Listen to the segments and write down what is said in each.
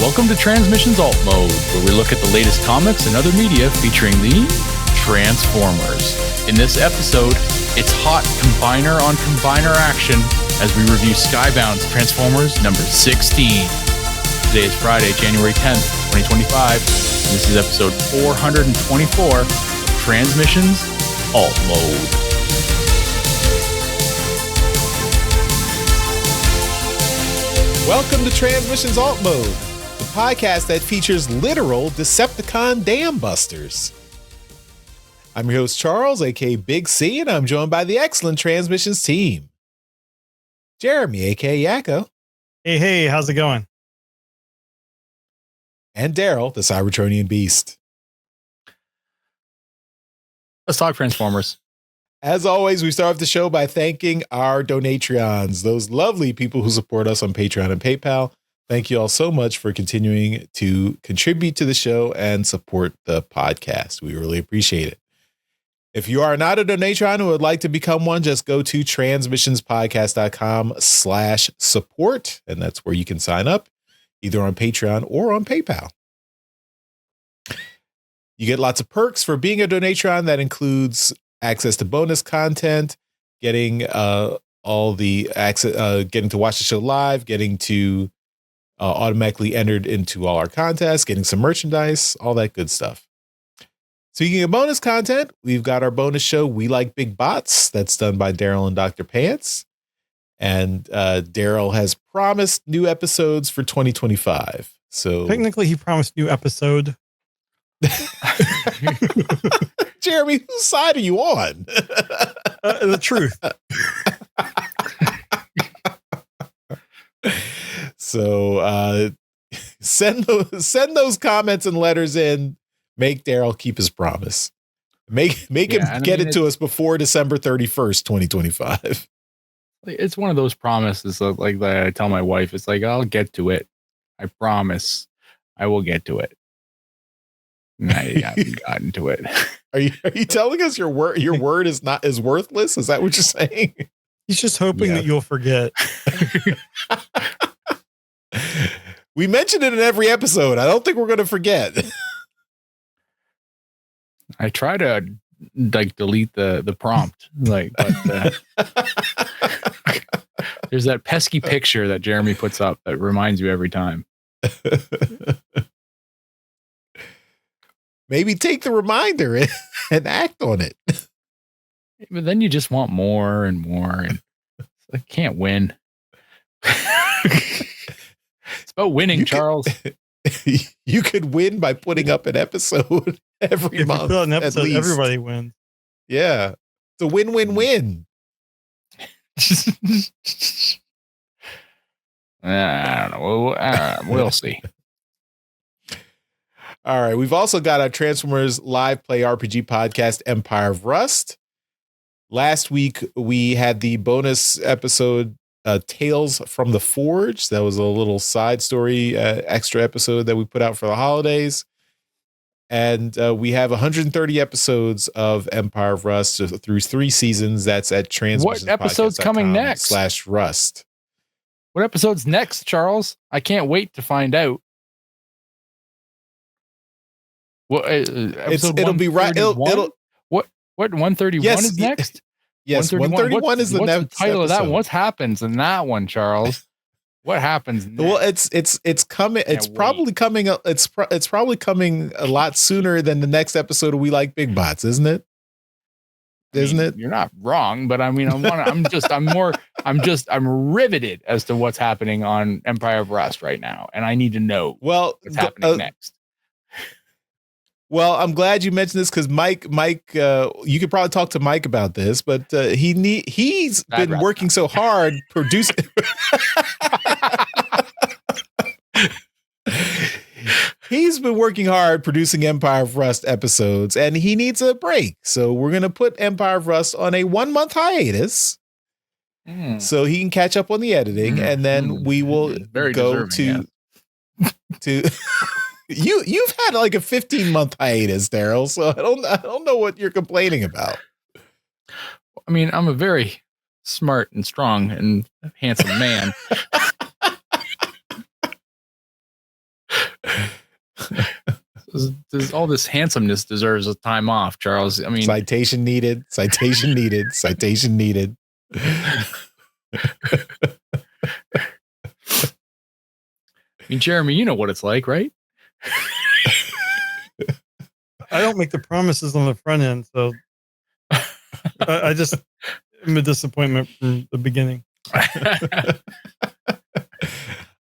Welcome to Transmissions Alt Mode, where we look at the latest comics and other media featuring the Transformers. In this episode, it's hot combiner on combiner action as we review Skybound's Transformers number 16. Today is Friday, January 10th, 2025. And this is episode 424 of Transmissions Alt Mode. Welcome to Transmissions Alt Mode, the podcast that features literal Decepticon dam busters. I'm your host, Charles, aka Big C, and I'm joined by the excellent Transmissions team. Jeremy, aka Yakko. Hey, how's it going? And Daryl, the Cybertronian Beast. Let's talk Transformers. As always, we start off the show by thanking our Donatreons, those lovely people who support us on Patreon and PayPal. Thank you all so much for continuing to contribute to the show and support the podcast. We really appreciate it. If you are not a Donatreon and would like to become one, just go to transmissionspodcast.com/support, and that's where you can sign up, either on Patreon or on PayPal. You get lots of perks for being a Donatreon. That includes access to bonus content, getting all the access, getting to watch the show live, getting to automatically entered into all our contests, getting some merchandise, all that good stuff. Speaking of bonus content, we've got our bonus show, We Like Big Bots. That's done by Daryl and Dr. Pants. And Daryl has promised new episodes for 2025. So technically he promised new episode. Jeremy, whose side are you on? The truth. So send those comments and letters in. Make Daryl keep his promise. Make him get it to us before December 31st, 2025. It's one of those promises like that I tell my wife. It's like, I'll get to it. I promise I will get to it. And I haven't gotten to it. Are you telling us your word is worthless? Is that what you're saying? He's just hoping that you'll forget. We mentioned it in every episode. I don't think we're going to forget. I try to delete the prompt, but there's that pesky picture that Jeremy puts up that reminds you every time. Maybe take the reminder and act on it. But then you just want more and more, and I can't win. It's about winning, Charles. You could win by putting up an episode every month. If you put an episode, at least. everybody wins. Yeah. It's a win-win-win. I don't know. We'll see. All right. We've also got our Transformers live play RPG podcast, Empire of Rust. Last week, we had the bonus episode, Tales from the Forge. That was a little side story, extra episode that we put out for the holidays. And we have 130 episodes of Empire of Rust through 3 seasons. That's at Transmissions. What episode's coming next? /Rust. What episode's next, Charles? I can't wait to find out. Well, it'll be right. It'll what 131 is next? Yes, 131 is the next. What's the title episode. of that one? What happens in that one, Charles? What happens next? Well, it's coming. It's probably coming. It's probably coming a lot sooner than the next episode of We Like Big Bots, isn't it? Isn't it? You're not wrong, but I mean, I'm riveted as to what's happening on Empire of Rust right now, and I need to know what's happening next. Well, I'm glad you mentioned this because Mike, you could probably talk to Mike about this, but he's been working so hard producing. He's been working hard producing Empire of Rust episodes, and he needs a break. So we're going to put Empire of Rust on a 1-month hiatus so he can catch up on the editing, and then we will go to. You've had like a 15-month hiatus, Daryl, so I don't know what you're complaining about. I mean, I'm a very smart and strong and handsome man. All this handsomeness deserves a time off, Charles. I mean, citation needed. Citation needed. Citation needed. I mean, Jeremy, you know what it's like, right? I don't make the promises on the front end, so I just am a disappointment from the beginning.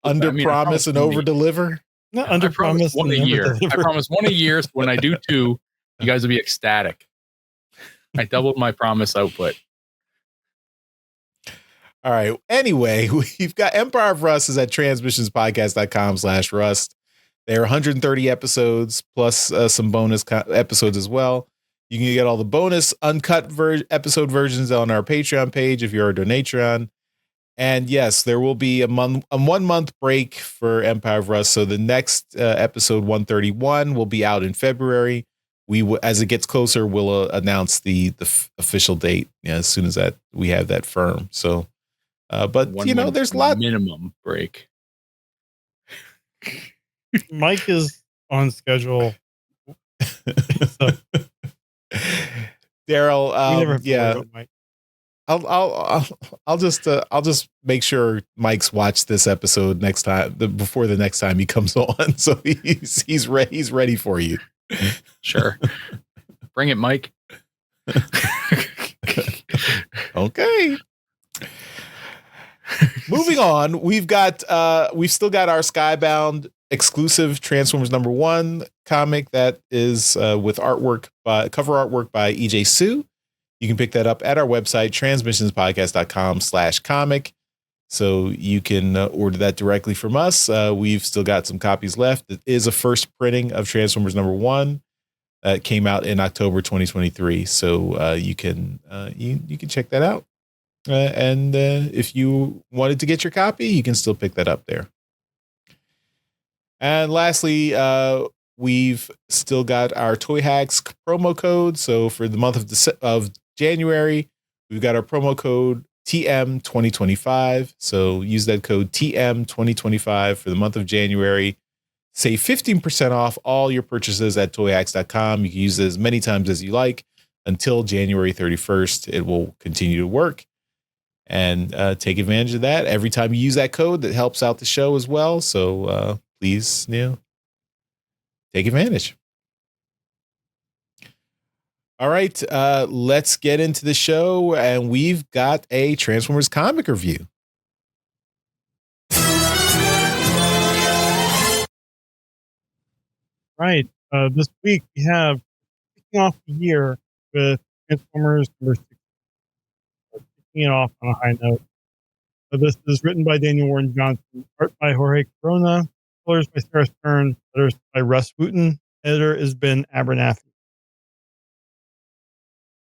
Under promise and over deliver. Not under promise one a year. I promise one a year. So when I do 2, you guys will be ecstatic. I doubled my promise output. All right. Anyway, we've got Empire of Rust is at transmissionspodcast.com/rust. There are 130 episodes plus some bonus episodes as well. You can get all the bonus uncut episode versions on our Patreon page if you're a donatron. And yes, there will be a 1 month break for Empire of Rust. So the next episode 131 will be out in February. As it gets closer, we'll announce the official date as soon as that we have that firm. So, but there's a lot minimum break. Mike is on schedule. So. Daryl, yeah. I'll just make sure Mike's watched this episode next time before the next time he comes on, so he's ready for you. Sure, bring it, Mike. Okay. Moving on, we've still got our Skybound exclusive Transformers #1 comic that is with cover artwork by EJ Sue. You can pick that up at our website, transmissionspodcast.com/comic. So you can order that directly from us. We've still got some copies left. It is a first printing of Transformers #1 that came out in October 2023. So you can check that out. And if you wanted to get your copy, you can still pick that up there. And lastly, we've still got our Toy Hacks promo code. So for the month of January, we've got our promo code TM2025. So use that code TM2025 for the month of January. Save 15% off all your purchases at toyhacks.com. You can use it as many times as you like until January 31st. It will continue to work. And take advantage of that. Every time you use that code, that helps out the show as well. So please, take advantage. All right, let's get into the show, and we've got a Transformers comic review. Right. This week we have kicking off the year with Transformers #6. Kicking it off on a high note. This is written by Daniel Warren Johnson, art by Jorge Corona, colors by Sarah Stern, letters by Russ Wooten. Editor is Ben Abernathy.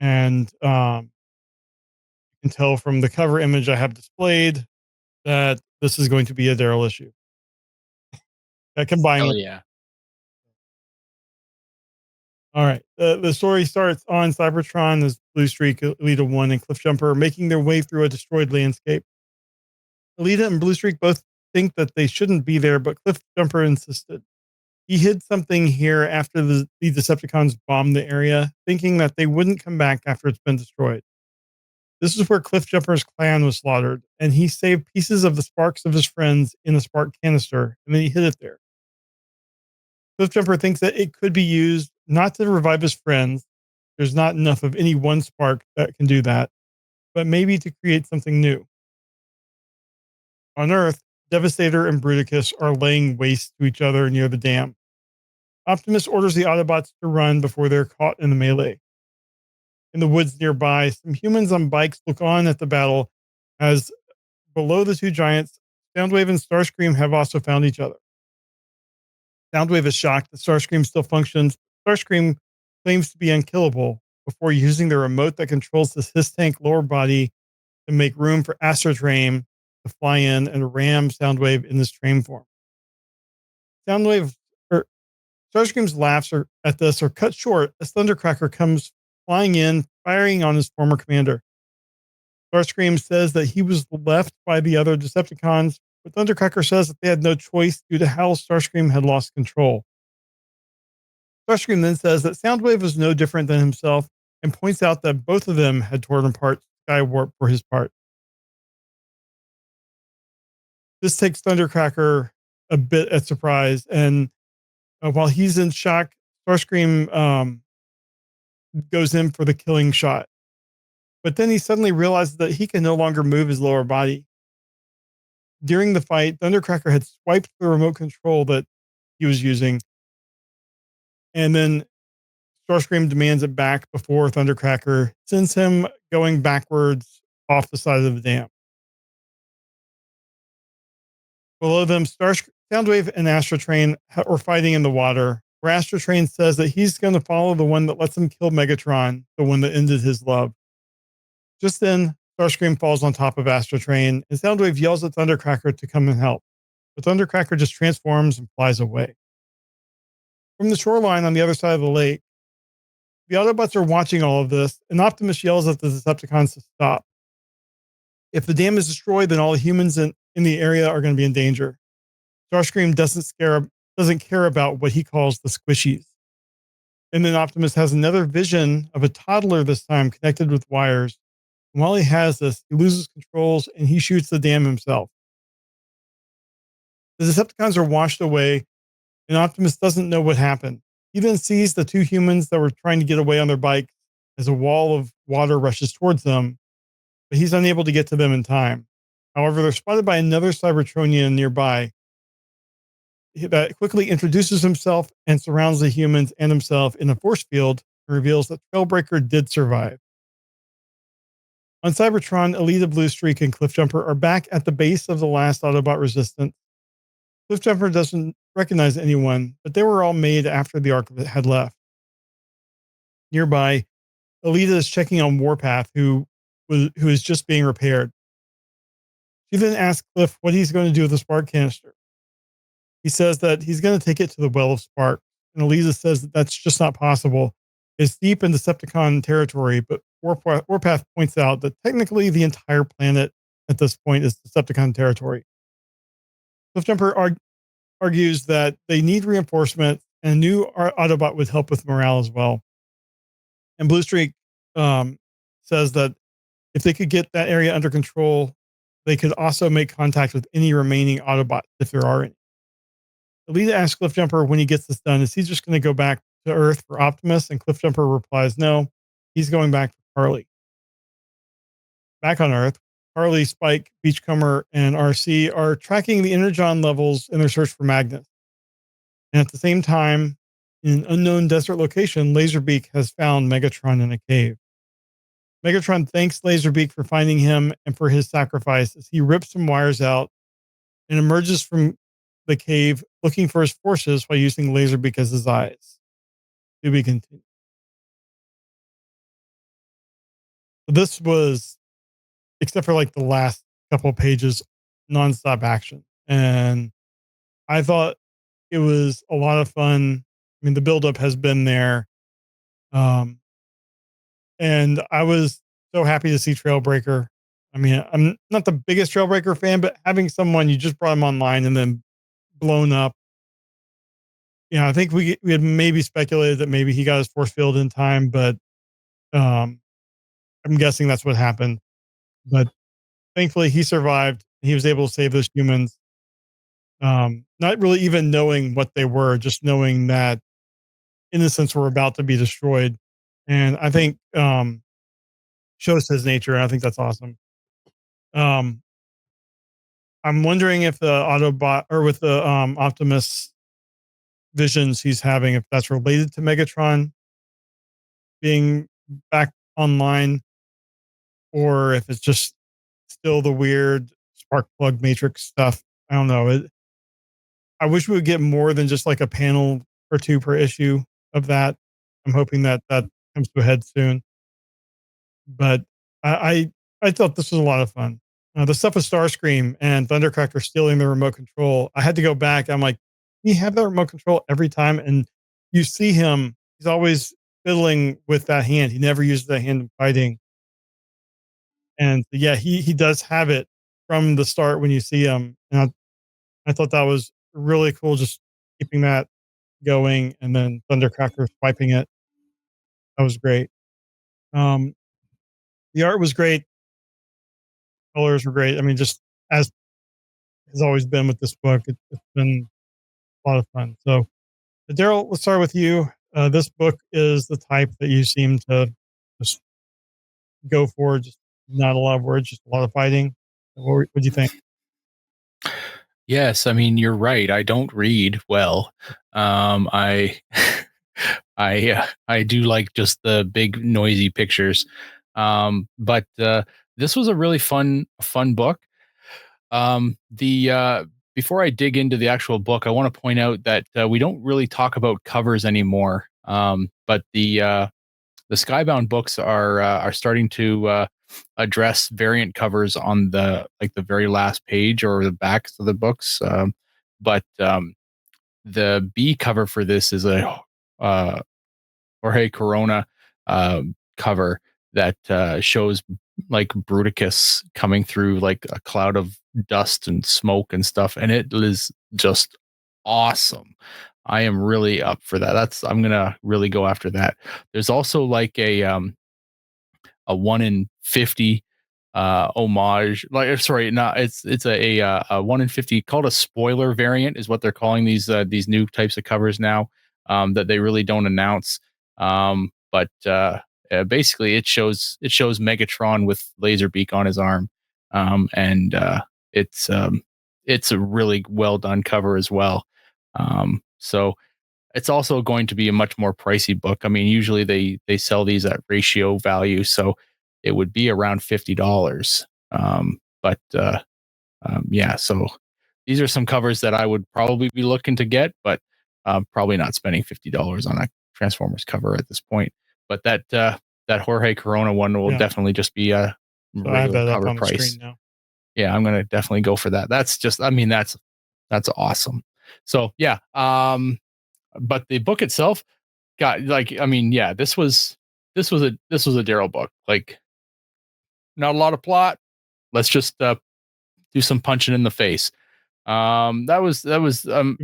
And you can tell from the cover image I have displayed that this is going to be a Daryl issue. Hell yeah. All right. The story starts on Cybertron as Blue Streak, Elita 1, and Cliffjumper are making their way through a destroyed landscape. Elita and Blue Streak both think that they shouldn't be there, but Cliffjumper insisted. He hid something here after the Decepticons bombed the area, thinking that they wouldn't come back after it's been destroyed. This is where Cliffjumper's clan was slaughtered, and he saved pieces of the sparks of his friends in a spark canister, and then he hid it there. Cliffjumper thinks that it could be used not to revive his friends. There's not enough of any one spark that can do that, but maybe to create something new. On Earth, Devastator and Bruticus are laying waste to each other near the dam. Optimus orders the Autobots to run before they're caught in the melee. In the woods nearby, some humans on bikes look on at the battle as below the two giants, Soundwave and Starscream have also found each other. Soundwave is shocked that Starscream still functions. Starscream claims to be unkillable before using the remote that controls the Hiss-Tank lower body to make room for Astrotrain to fly in and ram Soundwave in this train form. Starscream's laughs at this are cut short as Thundercracker comes flying in, firing on his former commander. Starscream says that he was left by the other Decepticons, but Thundercracker says that they had no choice due to how Starscream had lost control. Starscream then says that Soundwave was no different than himself and points out that both of them had torn apart Skywarp for his part. This takes Thundercracker a bit at surprise, and while he's in shock, Starscream goes in for the killing shot. But then he suddenly realizes that he can no longer move his lower body. During the fight, Thundercracker had swiped the remote control that he was using, and then Starscream demands it back before Thundercracker sends him going backwards off the side of the dam. Below them, Soundwave and Astrotrain are fighting in the water, where Astrotrain says that he's going to follow the one that lets him kill Megatron, the one that ended his love. Just then, Starscream falls on top of Astrotrain, and Soundwave yells at Thundercracker to come and help. But Thundercracker just transforms and flies away. From the shoreline on the other side of the lake, the Autobots are watching all of this, and Optimus yells at the Decepticons to stop. If the dam is destroyed, then all the humans in the area are going to be in danger. Starscream doesn't care about what he calls the squishies. And then Optimus has another vision of a toddler this time connected with wires. And while he has this, he loses controls and he shoots the dam himself. The Decepticons are washed away, and Optimus doesn't know what happened. He then sees the two humans that were trying to get away on their bikes as a wall of water rushes towards them, but he's unable to get to them in time. However, they're spotted by another Cybertronian nearby that quickly introduces himself and surrounds the humans and himself in a force field and reveals that Trailbreaker did survive. On Cybertron, Elita, Bluestreak, and Cliffjumper are back at the base of the last Autobot resistance. Cliffjumper doesn't recognize anyone, but they were all made after the Ark had left. Nearby, Elita is checking on Warpath, who is just being repaired. She then asks Cliff what he's going to do with the spark canister. He says that he's going to take it to the Well of Spark, and Elisa says that that's just not possible. It's deep in Decepticon territory, but Warpath points out that technically the entire planet at this point is Decepticon territory. Cliffjumper argues that they need reinforcement, and a new Autobot would help with morale as well. And Bluestreak says that if they could get that area under control, they could also make contact with any remaining Autobots if there are any. Elita asks Cliffjumper when he gets this done, is he just going to go back to Earth for Optimus? And Cliffjumper replies, no, he's going back for Carly. Back on Earth, Carly, Spike, Beachcomber, and RC are tracking the energon levels in their search for Magnus. And at the same time, in an unknown desert location, Laserbeak has found Megatron in a cave. Megatron thanks Laserbeak for finding him and for his sacrifice as he rips some wires out and emerges from the cave looking for his forces while using Laserbeak as his eyes. To be continued. This was, except for like the last couple of pages, nonstop action. And I thought it was a lot of fun. I mean, the buildup has been there. And I was so happy to see Trailbreaker. I mean, I'm not the biggest Trailbreaker fan, but having someone, you just brought him online and then blown up. You know, I think we had maybe speculated that maybe he got his force field in time, but I'm guessing that's what happened. But thankfully he survived. He was able to save those humans. Not really even knowing what they were, just knowing that innocents were about to be destroyed. And I think shows his nature. And I think that's awesome. I'm wondering if the Autobot or with the Optimus visions he's having, if that's related to Megatron being back online, or if it's just still the weird spark plug matrix stuff. I don't know. I wish we would get more than just like a panel or two per issue of that. I'm hoping that comes to a head soon. But I thought this was a lot of fun. The stuff with Starscream and Thundercracker stealing the remote control. I had to go back. I'm like, we have that remote control every time, and you see him. He's always fiddling with that hand. He never uses that hand in fighting. And yeah, he does have it from the start when you see him. And I thought that was really cool, just keeping that going, and then Thundercracker swiping it. That was great. Um, the art was great. Colors were great. I mean, just as has always been with this book, it's been a lot of fun. So, Daryl, let's start with you. This book is the type that you seem to just go for. Just not a lot of words, just a lot of fighting. What do you think? Yes, I mean you're right. I don't read well. I I do like just the big noisy pictures. But this was a really fun book. The Before I dig into the actual book, I want to point out that we don't really talk about covers anymore. But the Skybound books are starting to address variant covers on the very last page or the backs of the books. But the B cover for this is a uh, Jorge Corona cover that shows like Bruticus coming through like a cloud of dust and smoke and stuff, and it is just awesome. I am really up for that. I'm gonna really go after that. There's also like a 1 in 50 homage, like sorry, not it's a 1 in 50 called a spoiler variant is what they're calling these new types of covers now, that they really don't announce. But basically it shows Megatron with Laserbeak on his arm. And it's it's a really well done cover as well. So it's also going to be a much more pricey book. I mean, usually they sell these at ratio value, so it would be around $50. But yeah, so these are some covers that I would probably be looking to get, but probably not spending $50 on a Transformers cover at this point. But that Jorge Corona one will definitely just be a So I have regular that up cover on the price. screen now. Yeah, I'm gonna definitely go for that. That's just, I mean, that's awesome. So yeah, but the book itself got like, I mean, yeah, this was a Daryl book. Like, not a lot of plot. Let's just do some punching in the face. That was It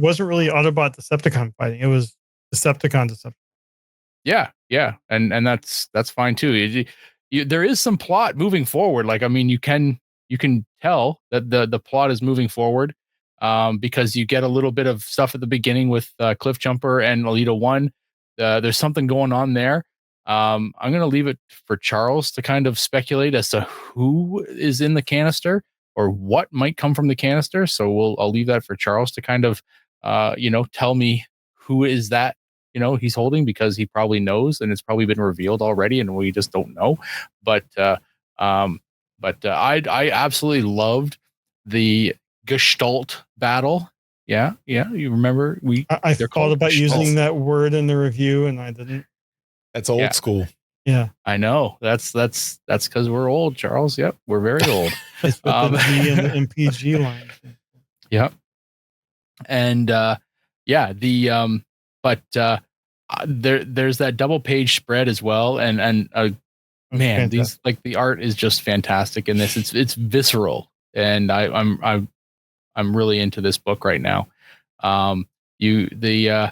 wasn't really Autobot Decepticon fighting. It was Decepticon. yeah, and that's fine too. There is some plot moving forward. Like, I mean, you can tell that the plot is moving forward, because you get a little bit of stuff at the beginning with Cliff Jumper and Alita One. There's something going on there. I'm going to leave it for Charles to kind of speculate as to who is in the canister or what might come from the canister. So I'll leave that for Charles to kind of tell me who is that he's holding, because he probably knows and it's probably been revealed already and we just don't know. But um but uh, i i absolutely loved the Gestalt battle. Yeah, you remember I they're thought called about Gestalts. using that word in the review, and I didn't. That's old Yeah. school. Yeah, I know that's because we're old, Charles. Yep, we're very old. it's with the G and the MPG line. Yep. And yeah, the there's that double page spread as well, and man, fantastic. these, like, the art is just fantastic in this. It's visceral, and I'm really into this book right now. You the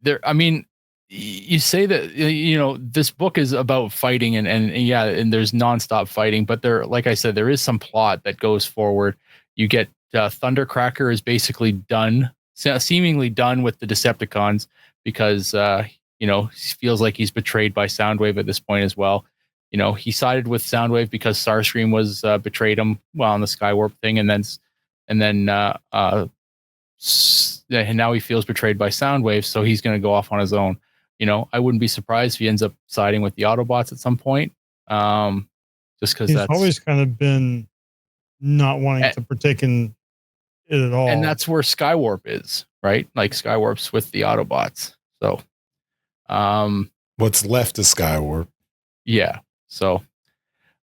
there I mean, you say that this book is about fighting, and yeah, and there's nonstop fighting, but there, like I said, there is some plot that goes forward. You get Thundercracker is basically done, seemingly done with the Decepticons, because he feels like he's betrayed by Soundwave at this point as well. He sided with Soundwave because Starscream was betrayed him on the Skywarp thing, and now he feels betrayed by Soundwave, so he's going to go off on his own. I wouldn't be surprised if he ends up siding with the Autobots at some point. Just because He's that's always kind of been not wanting to partake in it at all. and that's where Skywarp is, right? Like, Skywarp's with the Autobots. So, What's left of Skywarp? yeah. So,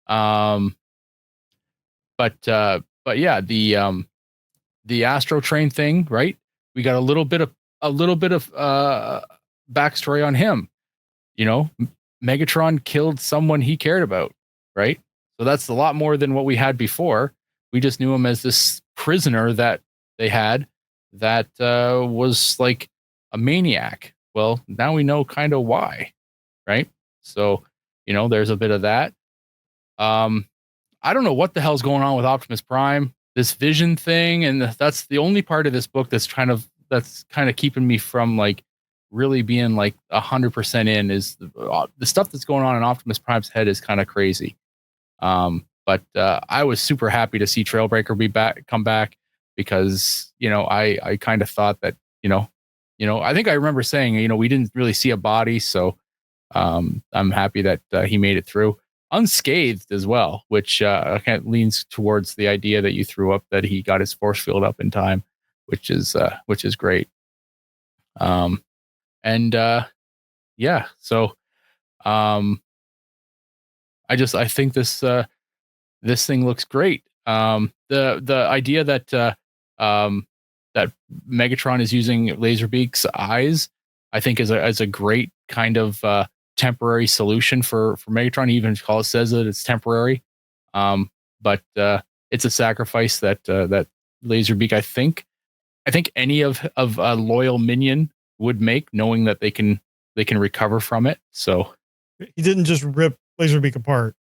but yeah, the Astro Train thing, right? We got a little bit of backstory on him. Megatron killed someone he cared about, right? So that's a lot more than what we had before. We just knew him as this prisoner that they had that was like a maniac. Well, now we know kind of why, right? So, there's a bit of that. I don't know what the hell's going on with Optimus Prime, this vision thing, and that's the only part of this book that's kind of keeping me from like really being like 100% in. Is the stuff that's going on in Optimus Prime's head is kind of crazy. But I was super happy to see Trailbreaker come back, because I kind of thought that I think I remember saying we didn't really see a body, so I'm happy that he made it through unscathed as well, which kind of leans towards the idea that you threw up, that he got his force field up in time, which is great. And yeah, so I think this thing looks great. The idea that that Megatron is using Laserbeak's eyes, I think is a great kind of temporary solution for Megatron. He even says that it's temporary, but it's a sacrifice that Laserbeak, I think any of a loyal minion would make, knowing that they can recover from it. So he didn't just rip Laserbeak apart.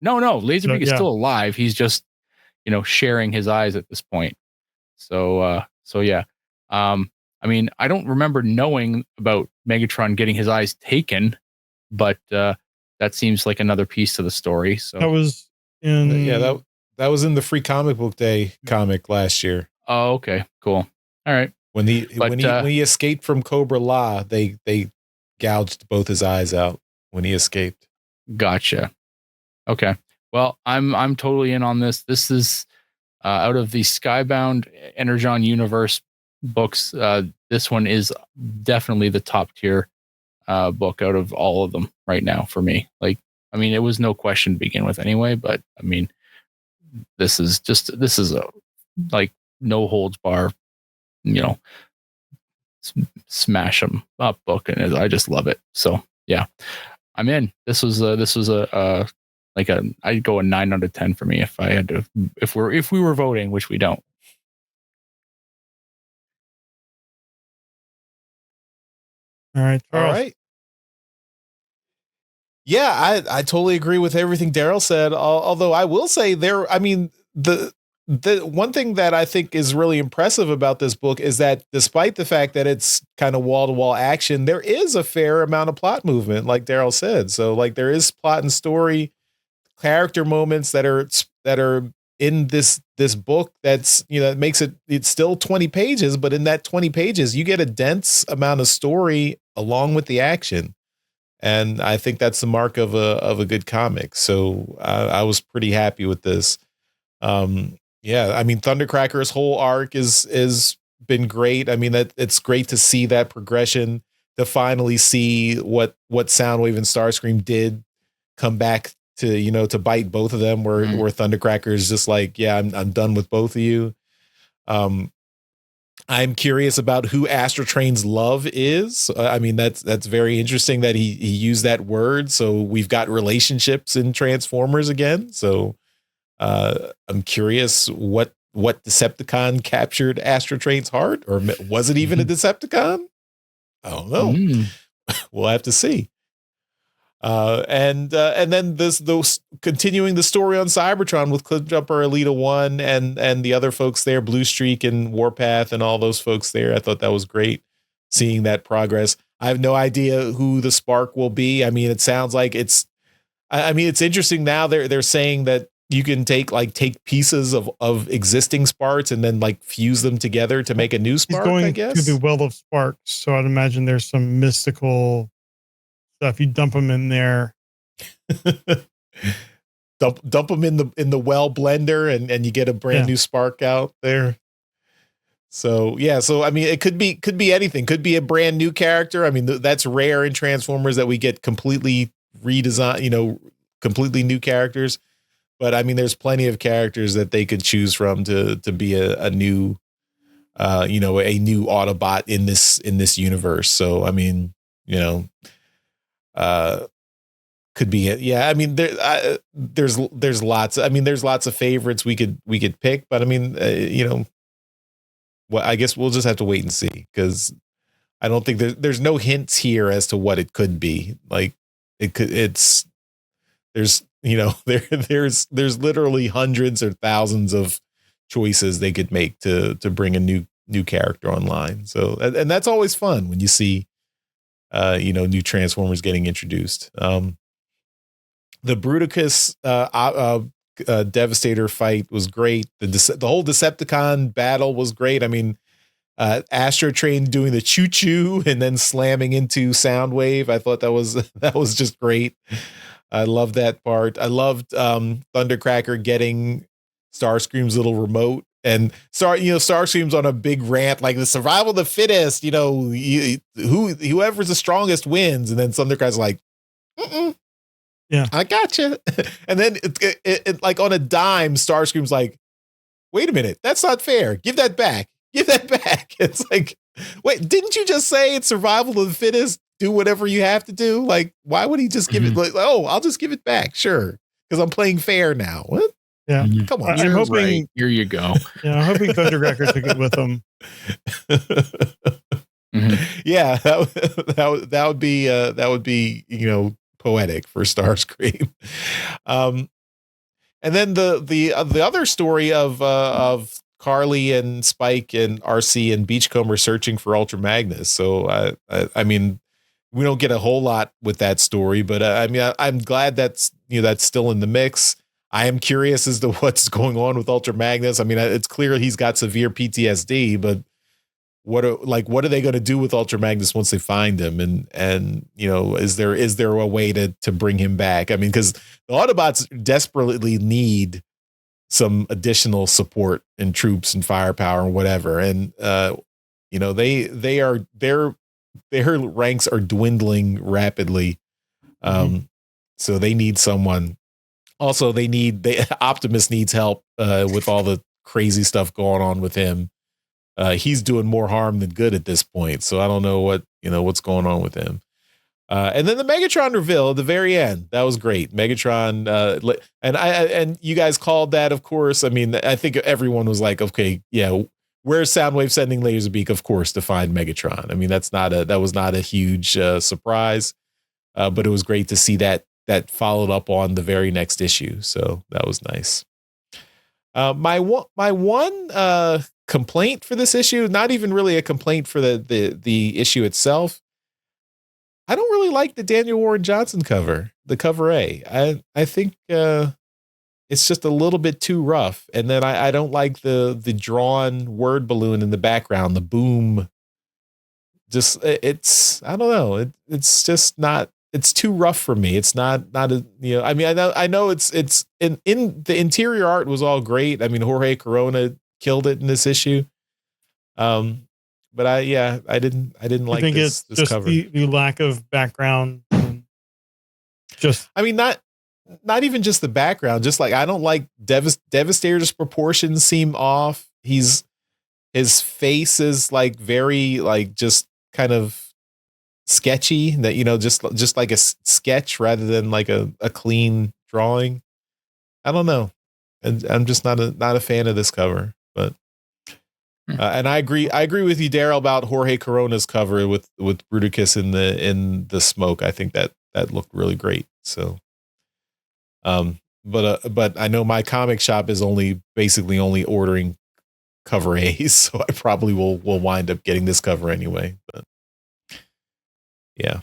No, Laserbeak is still alive. He's just, sharing his eyes at this point. So yeah. I mean, I don't remember knowing about Megatron getting his eyes taken, but that seems like another piece to the story. So that was in that was in the Free Comic Book Day comic last year. Oh, okay, cool. All right. When he escaped from Cobra La, they gouged both his eyes out when he escaped. Gotcha. Okay. Well, I'm totally in on this. This is out of the Skybound Energon universe books. This one is definitely the top tier book out of all of them right now for me. Like, I mean, it was no question to begin with anyway, but I mean, this is a like no holds bar, smash them up book, and I just love it. So yeah, I'm in. This was a I'd go a 9 out of 10 for me if I had to, if we were voting, which we don't. All right. Charles. All right. Yeah, I totally agree with everything Daryl said. Although I will say the one thing that I think is really impressive about this book is that despite the fact that it's kind of wall to wall action, there is a fair amount of plot movement, like Daryl said. So like there is plot and story, character moments that are in this book that's it makes it's still 20 pages, but in that 20 pages you get a dense amount of story along with the action, and I think that's the mark of a good comic. So I was pretty happy with this. Yeah, I mean Thundercracker's whole arc is been great. I mean that it's great to see that progression, to finally see what Soundwave and Starscream did come back to to bite both of them, where Thundercracker is just like, yeah, I'm done with both of you. I'm curious about who Astrotrain's love is. I mean, that's very interesting that he used that word. So we've got relationships in Transformers again. So I'm curious what Decepticon captured Astrotrain's heart, or was it even a Decepticon? I don't know. We'll have to see. And then those continuing the story on Cybertron with Cliffjumper, Elita 1, and the other folks there, Blue Streak and Warpath and all those folks there. I thought that was great seeing that progress. I have no idea who the Spark will be. I mean, it sounds like it's interesting now. They're saying that you can take pieces of existing Sparks and then like fuse them together to make a new Spark. He's going I guess to the Well of Sparks, so I'd imagine there's some mystical stuff. You dump them in there, dump them in the well blender, and you get a brand new Spark out there. So yeah, so I mean, it could be anything. Could be a brand new character. I mean, that's rare in Transformers that we get completely redesigned, completely new characters. But I mean, there's plenty of characters that they could choose from to be a new, a new Autobot in this universe. So I mean, could be it. Yeah, I mean, there's lots. I mean, there's lots of favorites we could pick. But I mean, well, I guess we'll just have to wait and see, because I don't think there's no hints here as to what it could be. Like there's there's literally hundreds or thousands of choices they could make to bring a new character online. So and that's always fun when you see new Transformers getting introduced. The Bruticus Devastator fight was great. The whole Decepticon battle was great. I mean, Astro Train doing the choo choo and then slamming into Soundwave. I thought that was just great. I love that part. I loved Thundercracker getting Starscream's little remote, and Starscream's on a big rant like the survival of the fittest. Whoever's the strongest wins, and then Thundercracker's like, mm-mm. Yeah, I gotcha. And then it like on a dime, Starscream's like, wait a minute, that's not fair. Give that back. Give that back. It's like, wait, didn't you just say it's survival of the fittest? Do whatever you have to do. Like, why would he just give it? Like, oh, I'll just give it back. Sure. Because I'm playing fair now. What? Yeah. Come on. I'm hoping, right. Here you go. Yeah. I'm hoping Thundercracker took it with him. Yeah. That would be, poetic for Starscream. And then the other story of Carly and Spike and RC and Beachcomber searching for Ultra Magnus. So I mean, we don't get a whole lot with that story, but I mean, I'm glad that's still in the mix. I am curious as to what's going on with Ultra Magnus. I mean, it's clear he's got severe PTSD, but what are they going to do with Ultra Magnus once they find him? And is there a way to bring him back? I mean, because the Autobots desperately need some additional support and troops and firepower and whatever. And their ranks are dwindling rapidly. So they need someone. Also, Optimus needs help with all the crazy stuff going on with him. He's doing more harm than good at this point. So I don't know what's going on with him. And then the Megatron reveal at the very end, that was great. Megatron, and you guys called that, of course. I mean, I think everyone was like, okay, yeah, where's Soundwave sending Laserbeak? Of course, to find Megatron. I mean, that was not a huge surprise, but it was great to see that followed up on the very next issue. So that was nice. My one complaint for this issue, not even really a complaint for the issue itself. I don't really like the Daniel Warren Johnson cover, the cover A. I think it's just a little bit too rough. And then I don't like the drawn word balloon in the background, the boom. Just I don't know. It's just not. It's too rough for me. It's not a, I mean, I know it's in the interior art was all great. I mean, Jorge Corona killed it in this issue. But I didn't like this just cover. The lack of background. I mean, not even just the background, just like, I don't like Devastator's proportions seem off. His face is like very, like, just kind of sketchy, that, just like a sketch rather than like a clean drawing. I don't know. And I'm just not a fan of this cover, but and I agree with you, Daryl, about Jorge Corona's cover with Bruticus in the smoke. I think that looked really great. So, but I know my comic shop is basically only ordering cover A's, so I probably will wind up getting this cover anyway. But yeah.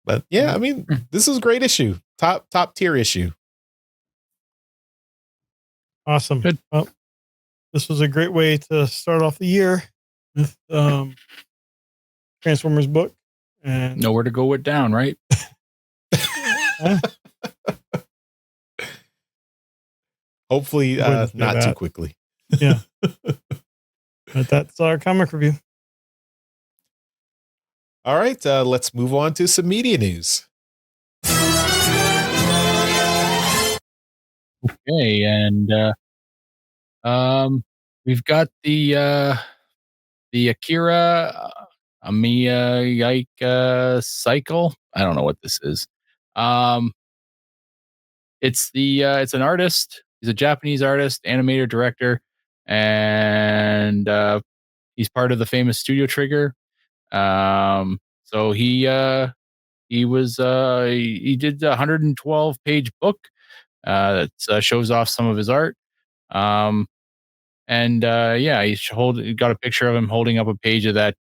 But yeah, I mean, this is a great issue. Top tier issue. Awesome. Good. Well, this was a great way to start off the year with Transformers book. And nowhere to go it down, right? Hopefully not too quickly. Yeah. But that's our comic review. All right, let's move on to some media news. Okay, and we've got the Akira Amiya cycle. I don't know what this is. It's an artist. He's a Japanese artist, animator, director, and He's part of the famous Studio Trigger. So he did a 112 page book that shows off some of his art. He got a picture of him holding up a page of that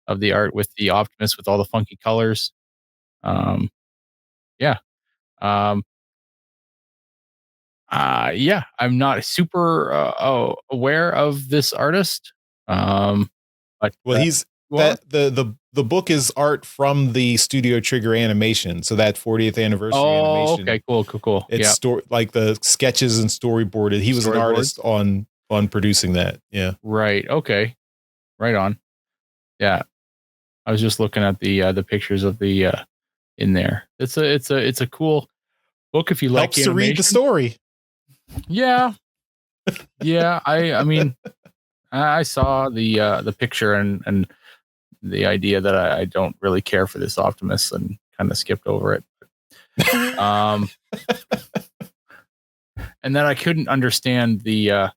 of the art with the Optimus with all the funky colors. Um, yeah. Um, I'm not super aware of this artist. But Well, he's that the book is art from the Studio Trigger animation. So that 40th anniversary animation. Okay, cool. It's like the sketches and storyboarded. He was an artist on producing that. Yeah. Right. Okay. Right on. Yeah. I was just looking at the pictures of the in there. It's a cool book if you like helps to read the story. Yeah. Yeah. I mean I saw the picture and the idea that I don't really care for this Optimus and kind of skipped over it. And then I couldn't understand the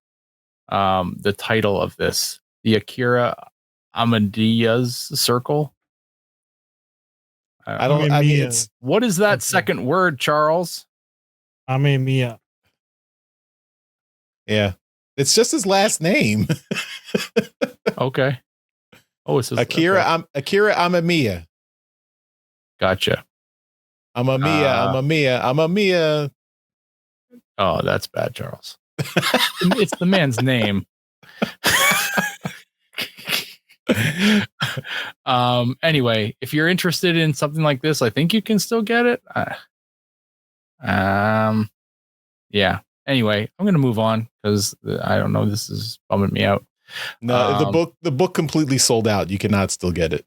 title of this, the Akira Amadeus Circle. What is that second word, Charles? Amemiya. Yeah, it's just his last name. Okay. Oh, it's Akira. Okay. Akira Amemiya. Gotcha. Amamiya. Oh, that's bad, Charles. It's the man's name. Anyway, if you're interested in something like this, I think you can still get it. Yeah. Anyway, I'm gonna move on because I don't know. This is bumming me out. No, the book completely sold out. You cannot still get it.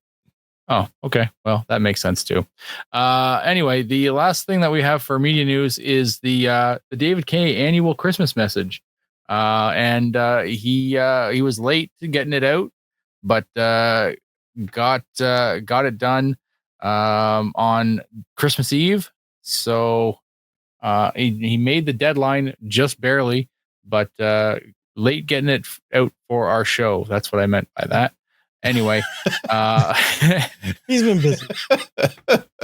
Oh, okay. Well, that makes sense too. Anyway, the last thing that we have for media news is the David Kaye annual Christmas message. He was late to getting it out, but got it done on Christmas Eve. So he made the deadline just barely, but late getting it out for our show. That's what I meant by that. Anyway, he's been busy.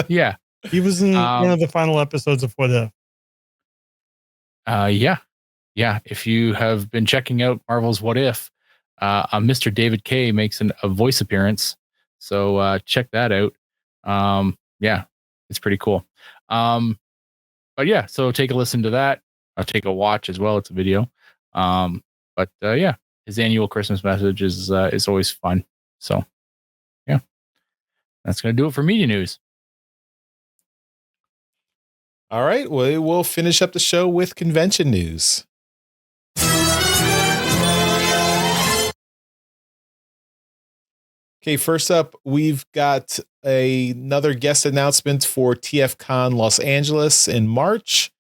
Yeah, he was in one of the final episodes of What If. Yeah. If you have been checking out Marvel's What If, Mr. David Kaye makes a voice appearance. So check that out. Yeah, it's pretty cool. But yeah, so take a listen to that. I'll take a watch as well. It's a video. But yeah, his annual Christmas message is always fun. So yeah, that's going to do it for media news. All right. Well, we'll finish up the show with convention news. Okay, first up, we've got another guest announcement for TFCon Los Angeles in March.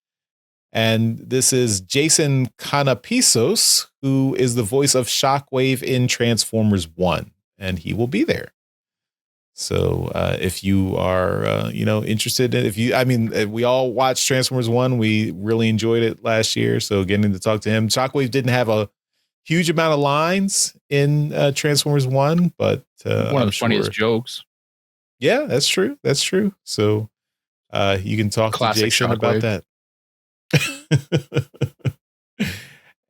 And this is Jason Canapisos, who is the voice of Shockwave in Transformers 1. And he will be there. So if you are, interested in, we all watched Transformers 1. We really enjoyed it last year. So getting to talk to him. Shockwave didn't have a huge amount of lines in Transformers 1, but one of the funniest jokes. Yeah, that's true. That's true. So you can talk to Jason about that.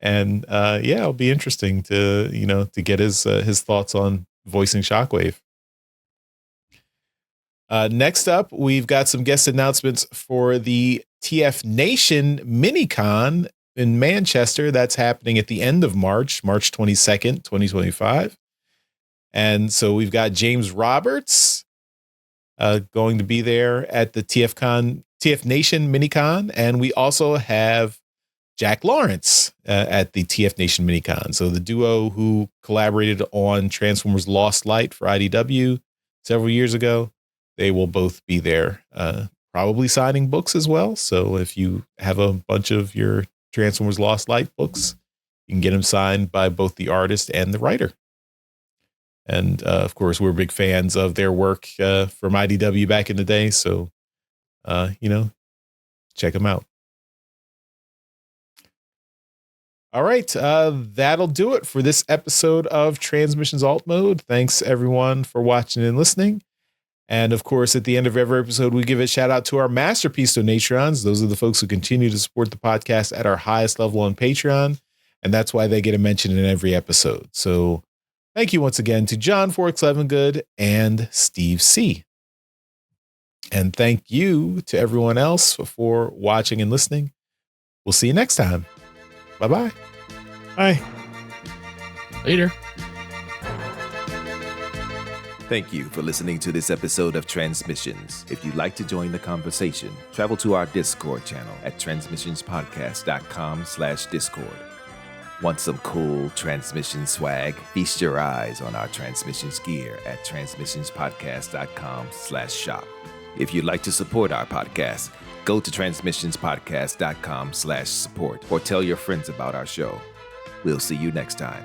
And it'll be interesting to get his thoughts on voicing Shockwave. Next up, we've got some guest announcements for the TF Nation Minicon in Manchester. That's happening at the end of March 22nd, 2025. And so we've got James Roberts going to be there at the TF Nation Minicon. And we also have Jack Lawrence at the TF Nation Minicon. So the duo who collaborated on Transformers Lost Light for IDW several years ago, they will both be there, probably signing books as well. So if you have a bunch of your Transformers Lost Light books, you can get them signed by both the artist and the writer. And of course, we're big fans of their work from IDW back in the day. So, check them out. All right. That'll do it for this episode of Transmissions Alt Mode. Thanks, everyone, for watching and listening. And of course, at the end of every episode, we give a shout out to our masterpiece donatrons. Those are the folks who continue to support the podcast at our highest level on Patreon. And that's why they get a mention in every episode. So thank you once again to John Forks Levengood and Steve C. And thank you to everyone else for watching and listening. We'll see you next time. Bye-bye. Bye. Later. Thank you for listening to this episode of Transmissions. If you'd like to join the conversation, travel to our Discord channel at transmissionspodcast.com/Discord. Want some cool transmission swag? Feast your eyes on our transmissions gear at transmissionspodcast.com/shop. If you'd like to support our podcast, go to transmissionspodcast.com/support or tell your friends about our show. We'll see you next time.